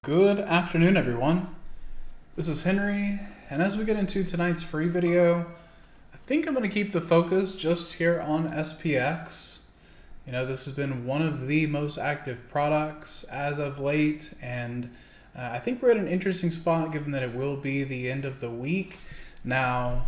Good afternoon, everyone. This is Henry, and as we get into tonight's free video, I think I'm going to keep the focus just here on SPX. You know, this has been one of the most active products as of late, and I think we're at an interesting spot given that it will be the end of the week. Now,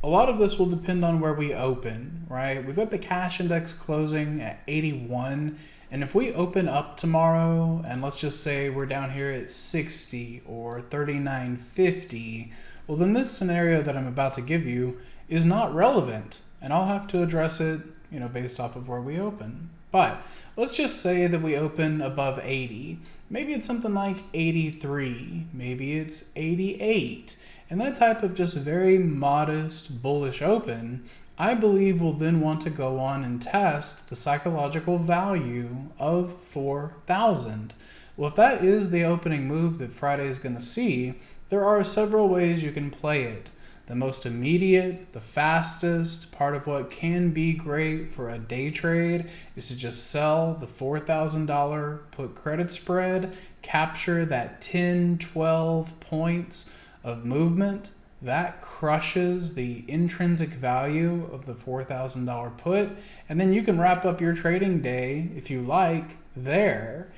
a lot of this will depend on where we open, right? We've got the cash index closing at 81. And if we open up tomorrow, and let's just say we're down here at 60 or 39.50, well then this scenario that I'm about to give you is not relevant, and I'll have to address it, you know, based off of where we open. But let's just say that we open above 80. Maybe it's something like 83, maybe it's 88. And that type of just very modest bullish open, I believe we'll then want to go on and test the psychological value of 4,000. Well, if that is the opening move that Friday is going to see, there are several ways you can play it. The most immediate, the fastest, part of what can be great for a day trade is to just sell the $4,000 put credit spread, capture that 10, 12 points of movement. That crushes the intrinsic value of the $4,000 put, and then you can wrap up your trading day, if you like, there.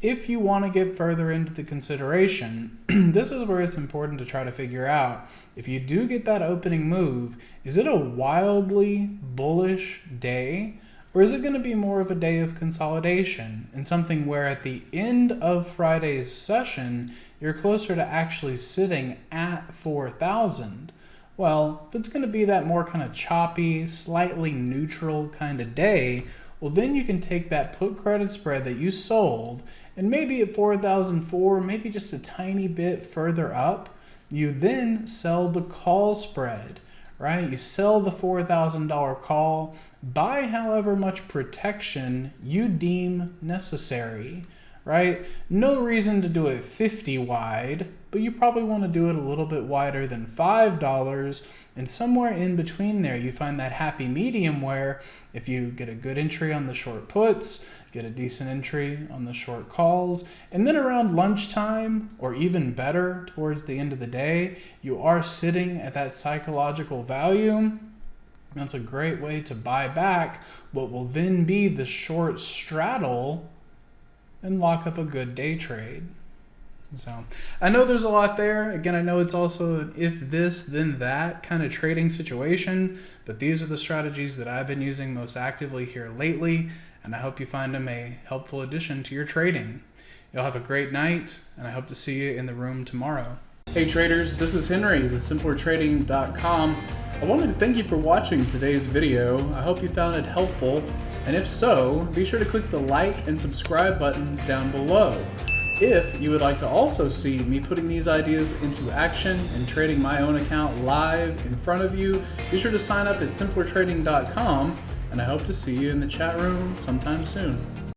If you want to get further into the consideration, this is where it's important to try to figure out, if you do get that opening move, is it a wildly bullish day, or is it going to be more of a day of consolidation and something where at the end of Friday's session, you're closer to actually sitting at 4,000? Well, if it's going to be that more kind of choppy, slightly neutral kind of day, well then you can take that put credit spread that you sold, and maybe at 4,004, maybe just a tiny bit further up, you then sell the call spread, right? You sell the $4,000 call, buy however much protection you deem necessary, right? No reason to do it 50 wide, but you probably want to do it a little bit wider than $5, and somewhere in between there you find that happy medium where if you get a good entry on the short puts, get a decent entry on the short calls, and then around lunchtime, or even better towards the end of the day, you are sitting at that psychological value. That's a great way to buy back what will then be the short straddle and lock up a good day trade. So I know there's a lot there. Again, I know it's also an if this then that kind of trading situation, but these are the strategies that I've been using most actively here lately, and I hope you find them a helpful addition to your trading. You'll have a great night, and I hope to see you in the room tomorrow. Hey traders, this is Henry with simplertrading.com. I wanted to thank you for watching today's video. I hope you found it helpful, and if so, be sure to click the like and subscribe buttons down below. If you would like to also see me putting these ideas into action and trading my own account live in front of you, be sure to sign up at simplertrading.com, and I hope to see you in the chat room sometime soon.